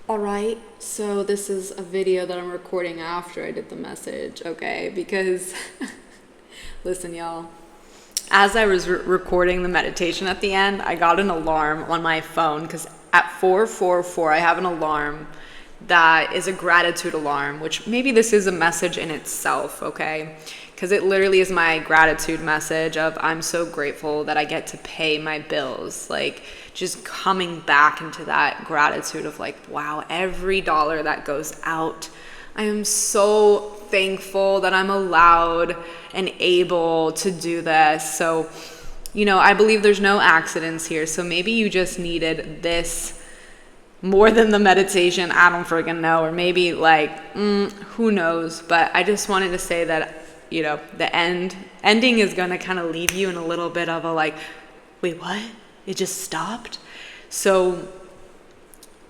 Alright, so this is a video that I'm recording after I did the message, okay? Because, listen, y'all. As I was recording the meditation at the end, I got an alarm on my phone because at 4:44 I have an alarm that is a gratitude alarm, which maybe this is a message in itself, okay? Because it literally is my gratitude message of I'm so grateful that I get to pay my bills. Like, just coming back into that gratitude of like, wow, every dollar that goes out, I am so thankful that I'm allowed and able to do this. So, I believe there's no accidents here. So maybe you just needed this more than the meditation. I don't freaking know. Or maybe who knows? But I just wanted to say that, the ending is going to kind of leave you in a little bit of a like, wait, what? It just stopped? So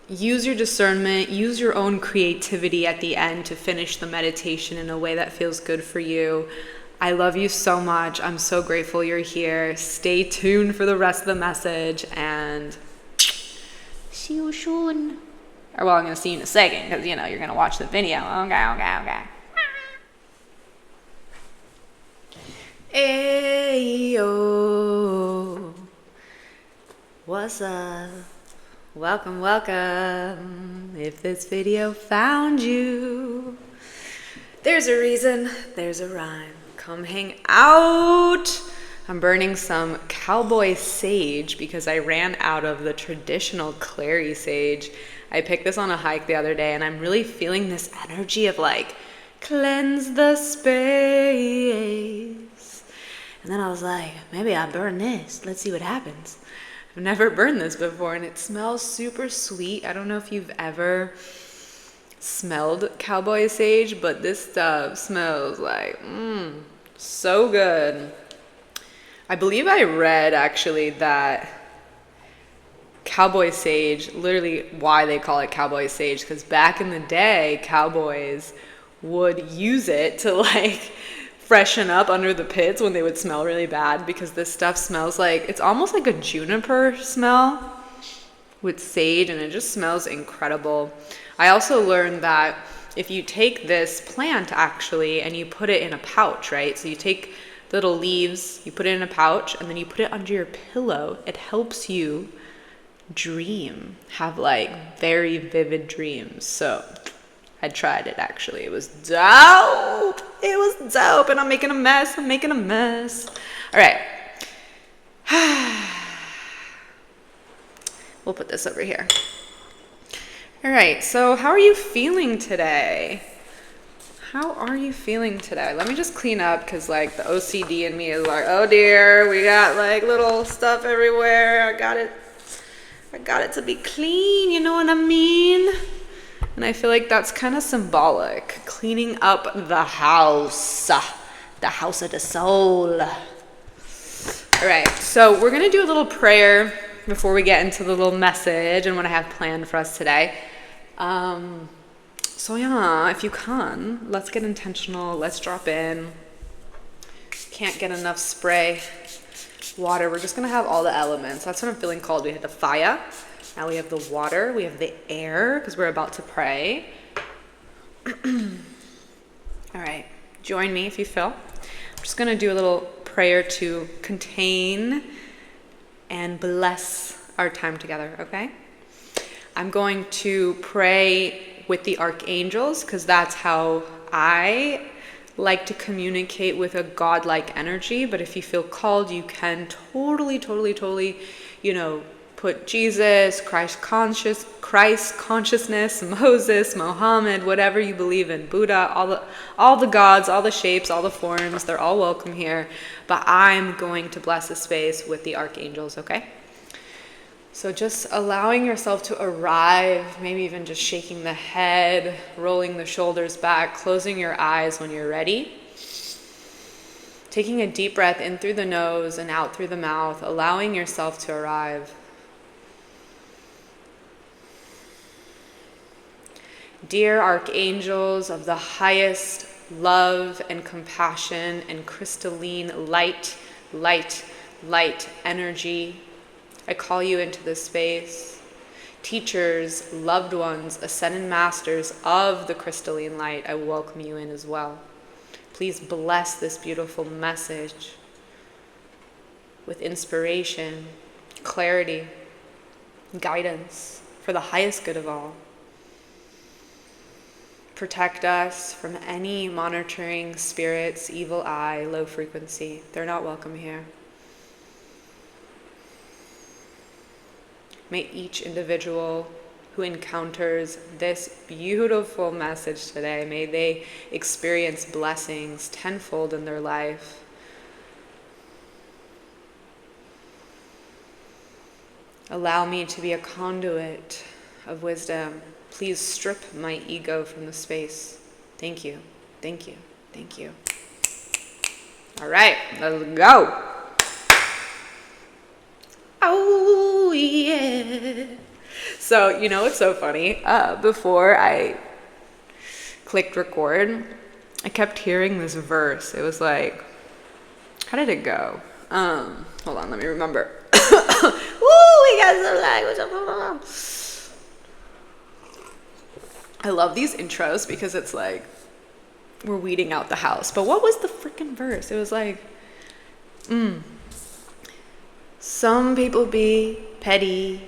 use your discernment, use your own creativity at the end to finish the meditation in a way that feels good for you. I love you so much. I'm so grateful you're here. Stay tuned for the rest of the message and see you soon. Or well, I'm going to see you in a second because, you're going to watch the video. Okay. Hey, yo. What's up? Welcome. If this video found you, there's a reason, there's a rhyme. Come hang out. I'm burning some cowboy sage because I ran out of the traditional clary sage. I picked this on a hike the other day and I'm really feeling this energy of like, cleanse the space. And then I was like, maybe I burn this. Let's see what happens. I've never burned this before and it smells super sweet. I don't know if you've ever smelled cowboy sage, but this stuff smells like, so good. I believe I read actually that cowboy sage, literally why they call it cowboy sage, because back in the day, cowboys would use it to freshen up under the pits when they would smell really bad, because this stuff smells like, it's almost like a juniper smell with sage, and it just smells incredible. I also learned that if you take this plant actually and you put it in a pouch, right? So you take the little leaves, you put it in a pouch, and then you put it under your pillow. It helps you dream, have very vivid dreams. So I tried it actually. It was dope. And I'm making a mess. All right. We'll put this over here. All right. So how are you feeling today? Let me just clean up because the OCD in me is like, oh dear, we got little stuff everywhere. I got it to be clean. You know what I mean? And I feel like that's kind of symbolic. Cleaning up the house of the soul. All right, so we're going to do a little prayer before we get into the little message and what I have planned for us today. So yeah, if you can, let's get intentional. Let's drop in. Can't get enough spray water. We're just going to have all the elements. That's what I'm feeling called. We had the fire. Now we have the water, we have the air, because we're about to pray. All right, join me if you feel. I'm just going to do a little prayer to contain and bless our time together, okay? I'm going to pray with the archangels, because that's how I like to communicate with a godlike energy. But if you feel called, you can totally, put Jesus, Christ consciousness, Moses, Mohammed, whatever you believe in, Buddha, all the gods, all the shapes, all the forms, they're all welcome here. But I'm going to bless the space with the archangels, okay? So just allowing yourself to arrive, maybe even just shaking the head, rolling the shoulders back, closing your eyes when you're ready. Taking a deep breath in through the nose and out through the mouth, allowing yourself to arrive. Dear archangels of the highest love and compassion and crystalline light energy, I call you into this space. Teachers, loved ones, ascended masters of the crystalline light, I welcome you in as well. Please bless this beautiful message with inspiration, clarity, guidance for the highest good of all. Protect us from any monitoring spirits, evil eye, low frequency. They're not welcome here. May each individual who encounters this beautiful message today, may they experience blessings tenfold in their life. Allow me to be a conduit of wisdom. Please strip my ego from the space. Thank you, thank you, thank you. All right, let's go. Oh, yeah. So, you know, it's so funny. Before I clicked record, I kept hearing this verse. It was like, how did it go? Hold on, let me remember. Woo, we got some language. I love these intros because it's like we're weeding out the house. But what was the freaking verse? It was like, some people be petty.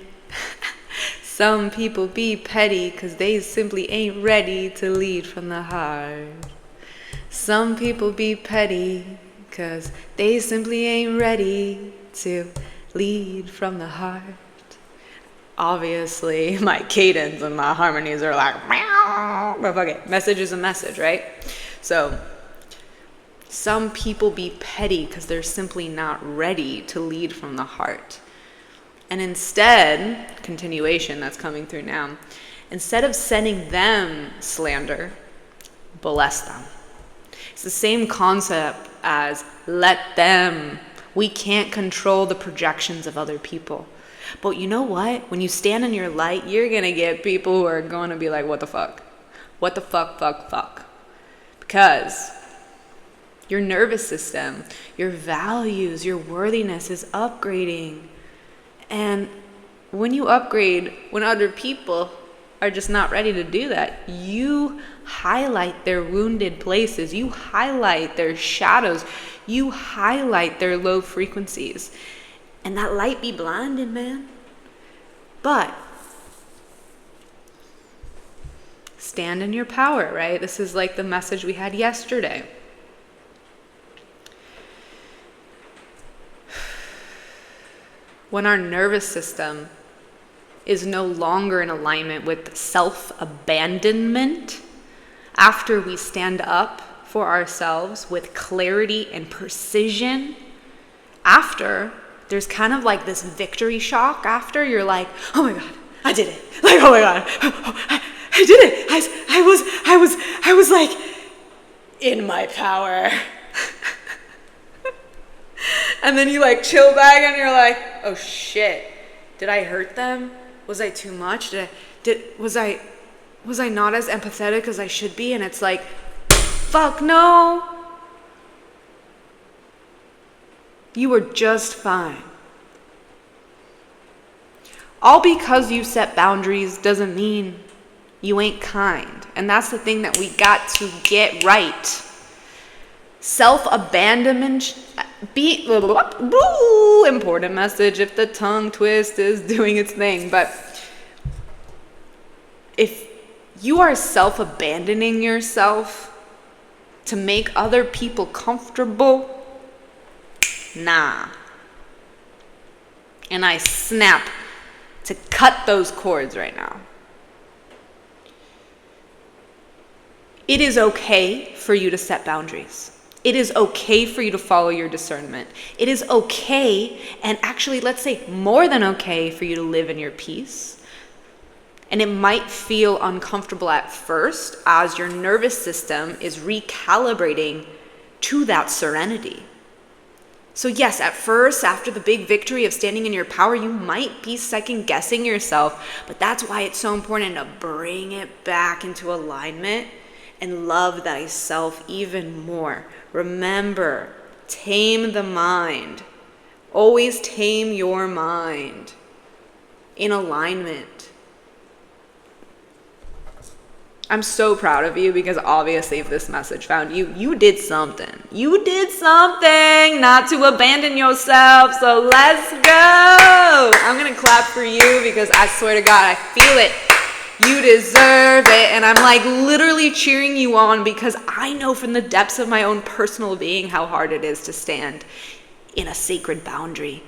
Some people be petty because they simply ain't ready to lead from the heart. Some people be petty because they simply ain't ready to lead from the heart. Obviously, my cadence and my harmonies are like, meow. But fuck it, message is a message, right? So, some people be petty because they're simply not ready to lead from the heart. And instead, continuation that's coming through now, instead of sending them slander, bless them. It's the same concept as let them. We can't control the projections of other people. But you know what? When you stand in your light, you're going to get people who are going to be like, what the fuck? What the fuck? Because your nervous system, your values, your worthiness is upgrading. And when you upgrade, when other people are just not ready to do that, you highlight their wounded places. You highlight their shadows. You highlight their low frequencies. And that light be blinding, man. But stand in your power, right? This is like the message we had yesterday. When our nervous system is no longer in alignment with self-abandonment, after we stand up for ourselves with clarity and precision, after there's kind of like this victory shock. After you're like, oh my God, I did it. Like, oh my God, I did it. I was like in my power. And then you like chill back and you're like, oh shit, did I hurt them? Was I too much? Was I not as empathetic as I should be? And it's like, fuck no. You were just fine. All because you set boundaries doesn't mean you ain't kind. And that's the thing that we got to get right. Self-abandonment, important message if the tongue twist is doing its thing. But if you are self-abandoning yourself to make other people comfortable, nah. And I snap to cut those cords right now. It is okay for you to set boundaries. It is okay for you to follow your discernment. It is okay, and actually, let's say more than okay, for you to live in your peace. And it might feel uncomfortable at first as your nervous system is recalibrating to that serenity. So yes, at first, after the big victory of standing in your power, you might be second guessing yourself, but that's why it's so important to bring it back into alignment and love thyself even more. Remember, tame the mind. Always tame your mind in alignment I'm so proud of you because obviously if this message found you, you did something. You did something not to abandon yourself. So let's go. I'm going to clap for you because I swear to God, I feel it. You deserve it. And I'm like literally cheering you on because I know from the depths of my own personal being how hard it is to stand in a sacred boundary.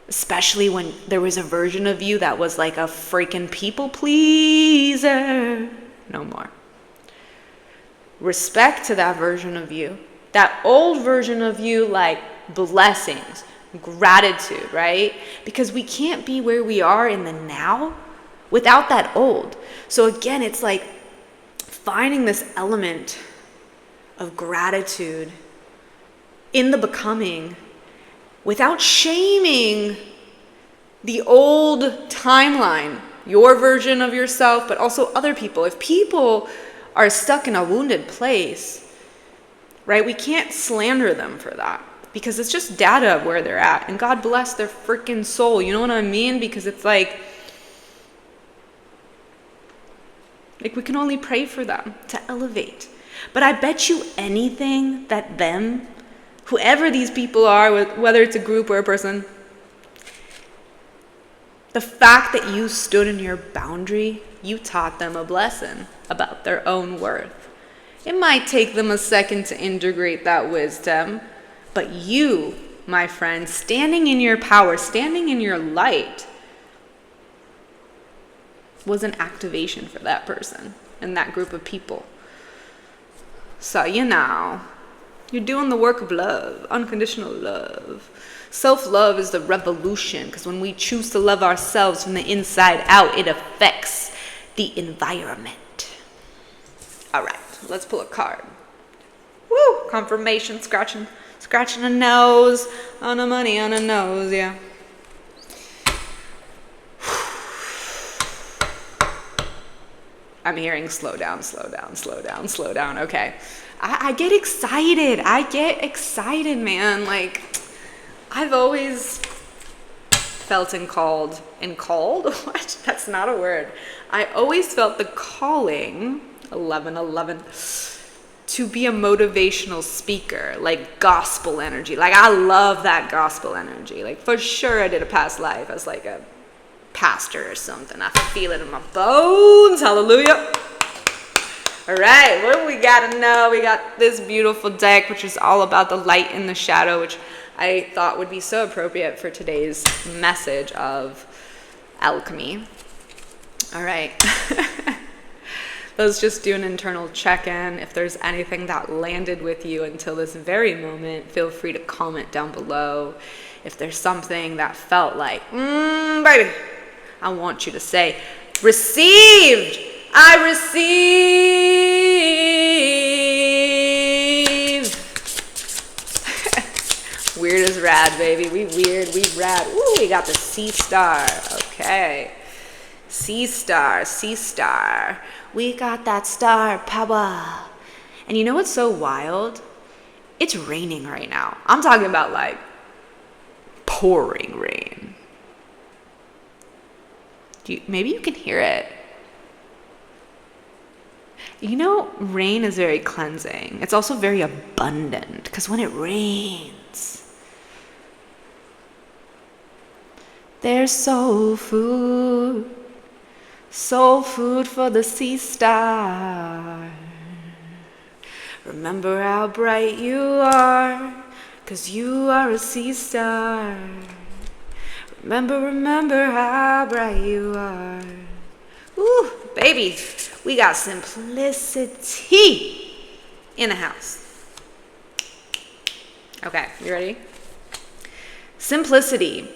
Especially when there was a version of you that was like a freaking people pleaser. No more. Respect to that version of you. That old version of you, like blessings, gratitude, right? Because we can't be where we are in the now without that old. So again, it's like finding this element of gratitude in the becoming without shaming the old timeline, your version of yourself, but also other people. If people are stuck in a wounded place, right, we can't slander them for that because it's just data of where they're at. And God bless their freaking soul. You know what I mean? Because it's like we can only pray for them to elevate. But I bet you anything that them, whoever these people are, whether it's a group or a person, the fact that you stood in your boundary, you taught them a blessing about their own worth. It might take them a second to integrate that wisdom, but you, my friend, standing in your power, standing in your light, was an activation for that person and that group of people. So, you know, you're doing the work of love, unconditional love. Self-love is the revolution because when we choose to love ourselves from the inside out, it affects the environment. All right, let's pull a card. Woo! Confirmation, scratching a nose, on a money, on a nose, yeah. I'm hearing slow down, slow down, slow down, slow down. Okay. I get excited. Man. Like, I've always felt called? What? That's not a word. I always felt the calling, 11, to be a motivational speaker, like gospel energy. Like, I love that gospel energy. Like, for sure I did a past life as like a pastor or something. I feel it in my bones. Hallelujah. All right, what do we got to know? We got this beautiful deck, which is all about the light and the shadow, which I thought would be so appropriate for today's message of alchemy. All right. Let's just do an internal check-in. If there's anything that landed with you until this very moment, feel free to comment down below. If there's something that felt like, baby, I want you to say, received. I receive. Weird is rad, baby. We weird, we rad. Ooh, we got the sea star. Okay. Sea star. We got that star power. And you know what's so wild? It's raining right now. I'm talking about like pouring rain. Maybe you can hear it. You know, rain is very cleansing. It's also very abundant because when it rains, there's soul food for the sea star. Remember how bright you are, 'cause you are a sea star. Remember how bright you are. Ooh, baby, we got simplicity in the house. Okay, you ready? Simplicity.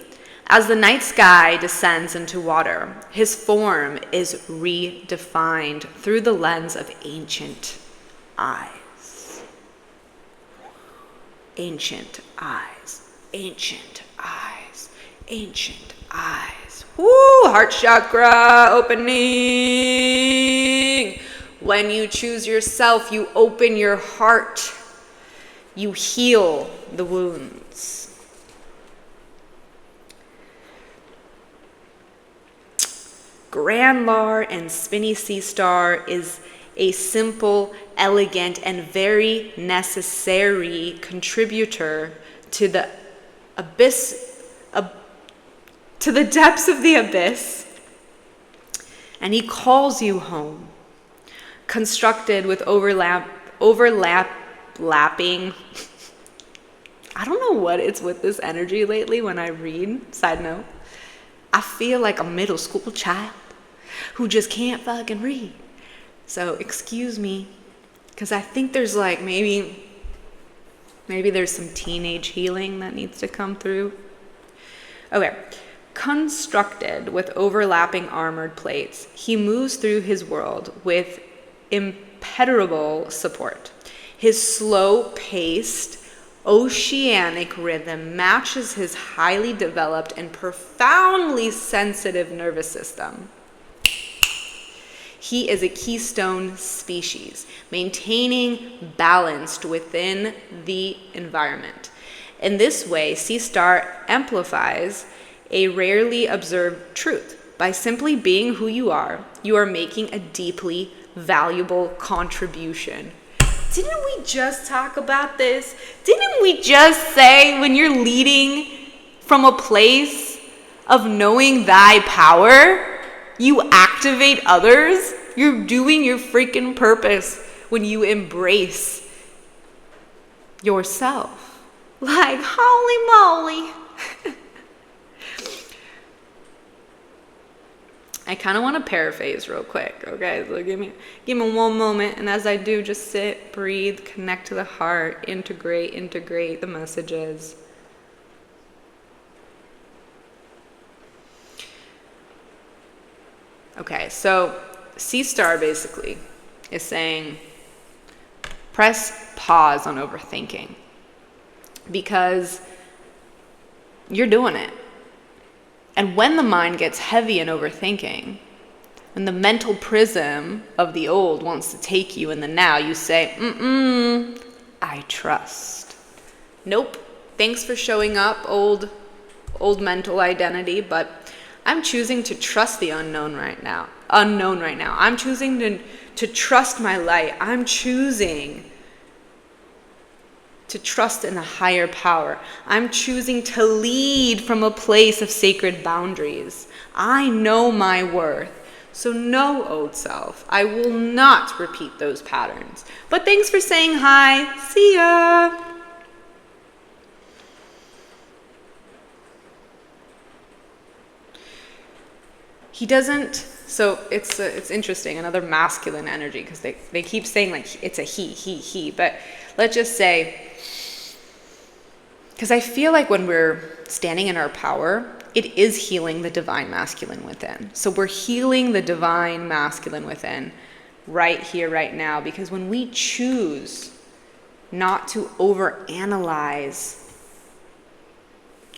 As the night sky descends into water, his form is redefined through the lens of ancient eyes. Ancient eyes. Ancient eyes. Ancient eyes. Woo! Heart chakra opening. When you choose yourself, you open your heart. You heal the wounds. Grand Lar and Spinny Sea Star is a simple, elegant, and very necessary contributor to the to the depths of the abyss. And he calls you home, constructed with lapping. I don't know what it's with this energy lately when I read. Side note, I feel like a middle school child who just can't fucking read. So excuse me, because I think there's like maybe there's some teenage healing that needs to come through. Okay. Constructed with overlapping armored plates, he moves through his world with impenetrable support. His slow-paced, oceanic rhythm matches his highly developed and profoundly sensitive nervous system. He is a keystone species, maintaining balance within the environment. In this way, Sea Star amplifies a rarely observed truth. By simply being who you are making a deeply valuable contribution. Didn't we just talk about this? Didn't we just say when you're leading from a place of knowing thy power, you activate others? You're doing your freaking purpose when you embrace yourself. Like, holy moly. I kind of want to paraphrase real quick, okay? So give me one moment, and as I do, just sit, breathe, connect to the heart, integrate the messages. Okay, so Sea Star basically is saying, press pause on overthinking, because you're doing it. And when the mind gets heavy in overthinking, when the mental prism of the old wants to take you in the now, you say, I trust. Nope, thanks for showing up, old mental identity, but I'm choosing to trust the unknown right now. I'm choosing to trust my light. I'm choosing to trust in a higher power. I'm choosing to lead from a place of sacred boundaries. I know my worth. So no, old self, I will not repeat those patterns. But thanks for saying hi. See ya. He doesn't, so it's interesting, another masculine energy, because they keep saying like it's a he, but let's just say, because I feel like when we're standing in our power, it is healing the divine masculine within. So we're healing the divine masculine within right here, right now, because when we choose not to overanalyze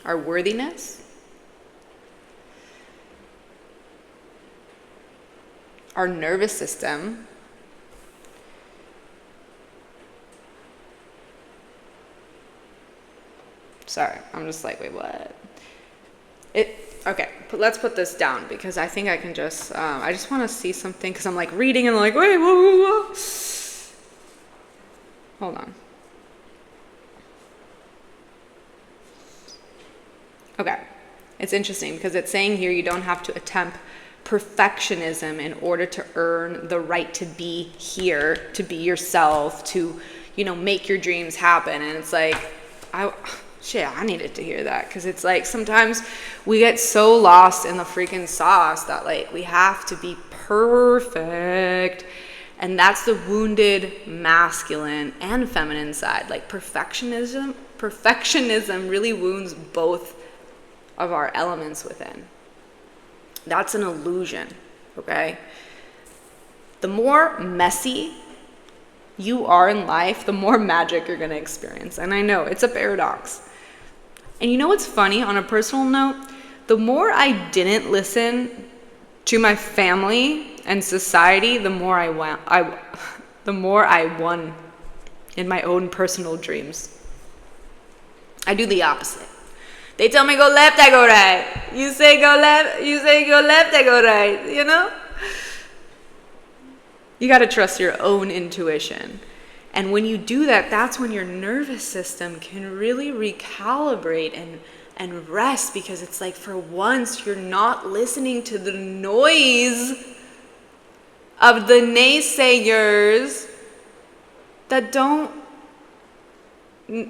our worthiness, our nervous system, sorry, I'm just like, wait, what? Okay, let's put this down, because I think I can just, I just want to see something, because I'm like reading and I'm like, wait, whoa. Hold on. Okay, it's interesting, because it's saying here you don't have to attempt perfectionism in order to earn the right to be here, to be yourself, to, make your dreams happen. And it's like, I needed to hear that, because it's like sometimes we get so lost in the freaking sauce that like we have to be perfect, and that's the wounded masculine and feminine side. Like perfectionism really wounds both of our elements within. That's an illusion, okay? The more messy you are in life, the more magic you're going to experience. And I know, it's a paradox. And you know what's funny? On a personal note, the more I didn't listen to my family and society, the more I won in my own personal dreams. I do the opposite. They tell me go left, I go right. You say go left, I go right, You got to trust your own intuition. And when you do that, that's when your nervous system can really recalibrate and rest, because it's like, for once, you're not listening to the noise of the naysayers that don't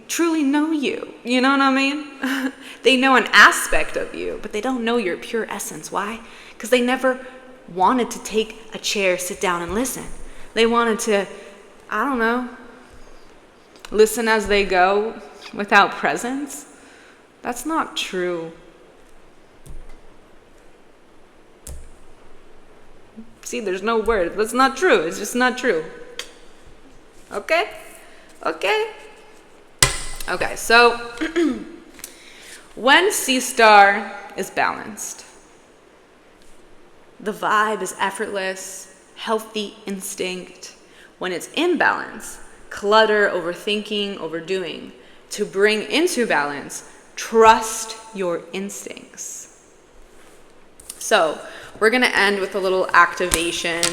truly know you. You know what I mean? They know an aspect of you, but they don't know your pure essence. Why? Because they never wanted to take a chair, sit down, and listen. They wanted to, I don't know, listen as they go without presence. That's not true. See, there's no word. That's not true. It's just not true. Okay? Okay? Okay, so when C star is balanced, the vibe is effortless, healthy instinct. When it's imbalance, clutter, overthinking, overdoing. To bring into balance, trust your instincts. So we're going to end with a little activation,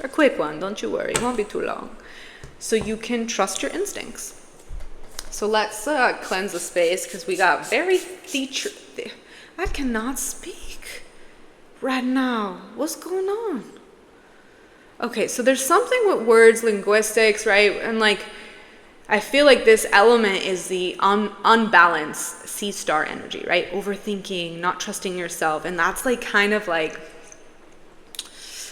a quick one, don't you worry, it won't be too long. So you can trust your instincts. So let's cleanse the space, because we got very I cannot speak right now. What's going on? Okay, so there's something with words, linguistics, right? And like, I feel like this element is the unbalanced C star energy, right? Overthinking, not trusting yourself. And that's like kind of like,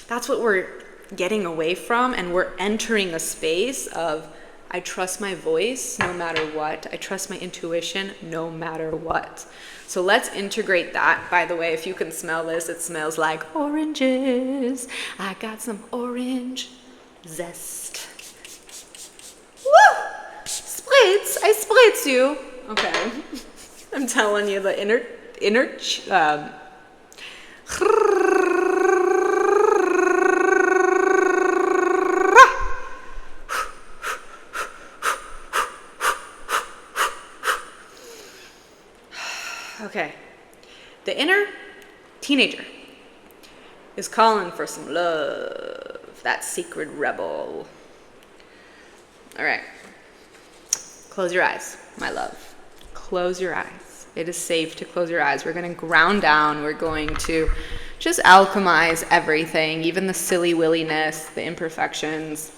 that's what we're getting away from. And we're entering a space of, I trust my voice no matter what. I trust my intuition no matter what. So let's integrate that. By the way, if you can smell this, it smells like oranges. I got some orange zest. Woo! Spritz! I spritz you. Okay. I'm telling you, the inner okay. The inner teenager is calling for some love. That secret rebel. All right. Close your eyes, my love. Close your eyes. It is safe to close your eyes. We're going to ground down. We're going to just alchemize everything, even the silly williness, the imperfections.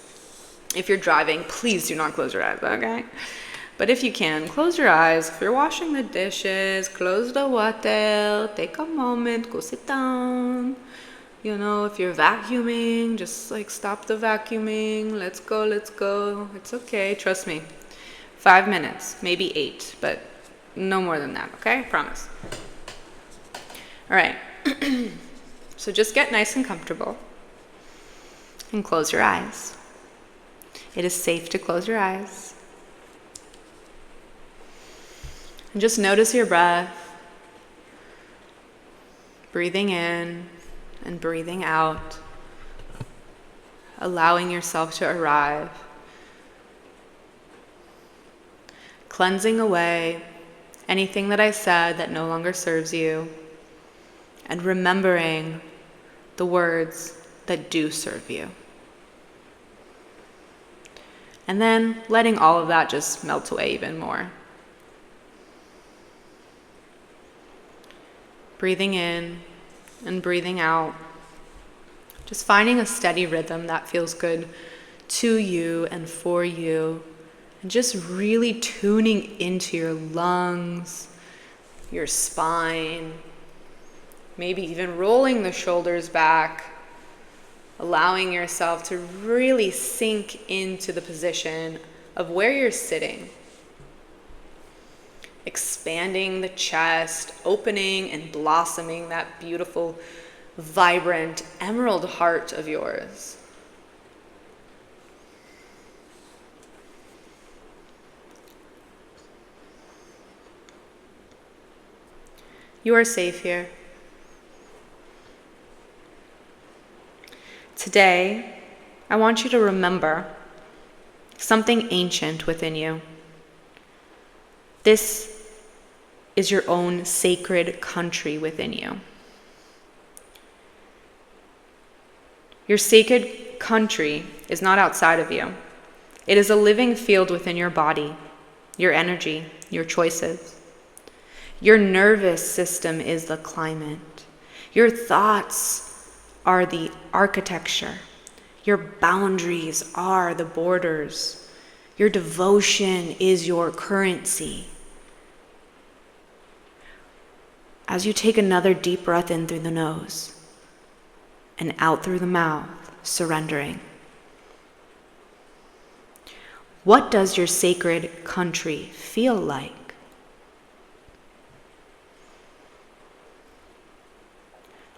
If you're driving, please do not close your eyes, okay? But if you can, close your eyes. If you're washing the dishes, close the water, take a moment, go sit down. You know, if you're vacuuming, just like stop the vacuuming. Let's go, let's go. It's okay, trust me. 5 minutes, maybe 8, but no more than that, okay? Promise. All right. So just get nice and comfortable and close your eyes. It is safe to close your eyes. And just notice your breath, breathing in and breathing out, allowing yourself to arrive, cleansing away anything that I said that no longer serves you, and remembering the words that do serve you. And then letting all of that just melt away even more. Breathing in and breathing out. Just finding a steady rhythm that feels good to you and for you. And just really tuning into your lungs, your spine, maybe even rolling the shoulders back, allowing yourself to really sink into the position of where you're sitting. Expanding the chest, opening and blossoming that beautiful, vibrant emerald heart of yours. You are safe here. Today, I want you to remember something ancient within you. This is your own sacred country within you. Your sacred country is not outside of you. It is a living field within your body, your energy, your choices. Your nervous system is the climate. Your thoughts are the architecture. Your boundaries are the borders. Your devotion is your currency. As you take another deep breath in through the nose and out through the mouth, surrendering. What does your sacred country feel like?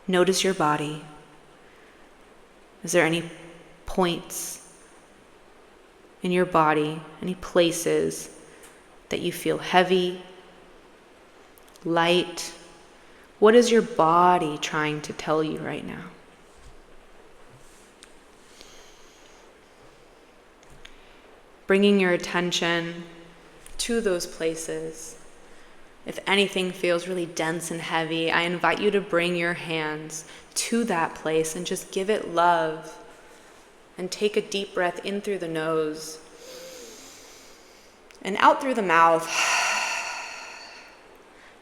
Notice your body. Is there any points in your body, any places that you feel heavy, light? What is your body trying to tell you right now? Bringing your attention to those places. If anything feels really dense and heavy, I invite you to bring your hands to that place and just give it love. And take a deep breath in through the nose and out through the mouth.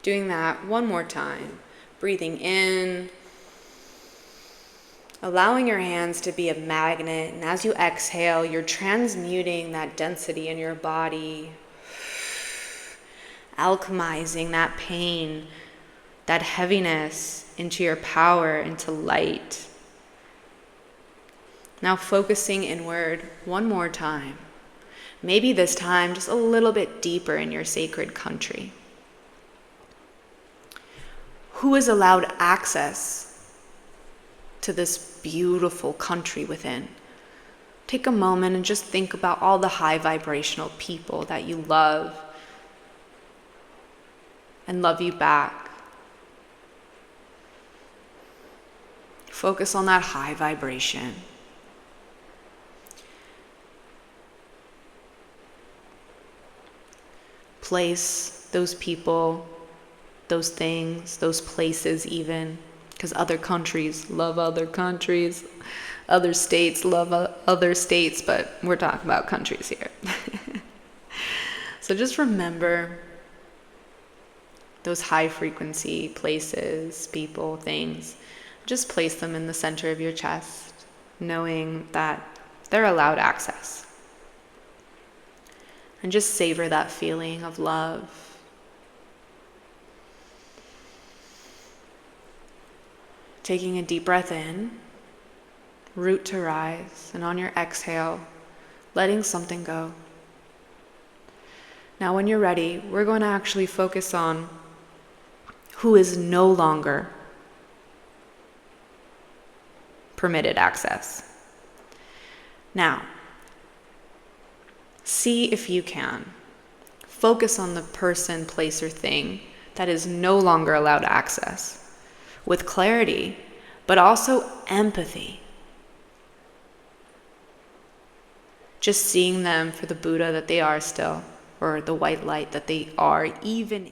Doing that one more time. Breathing in, allowing your hands to be a magnet, and as you exhale, you're transmuting that density in your body, alchemizing that pain, that heaviness into your power, into light. Now focusing inward one more time. Maybe this time just a little bit deeper in your sacred country. Who is allowed access to this beautiful country within? Take a moment and just think about all the high vibrational people that you love and love you back. Focus on that high vibration. Place those people, those things, those places even, because other countries love other countries, other states love other states, but we're talking about countries here. So just remember those high frequency places, people, things. Just place them in the center of your chest, knowing that they're allowed access. And just savor that feeling of love. Taking a deep breath in, root to rise, and on your exhale, letting something go. Now when you're ready, we're going to actually focus on who is no longer permitted access. Now, see if you can focus on the person, place, or thing that is no longer allowed access with clarity, but also empathy. Just seeing them for the Buddha that they are still, or the white light that they are, even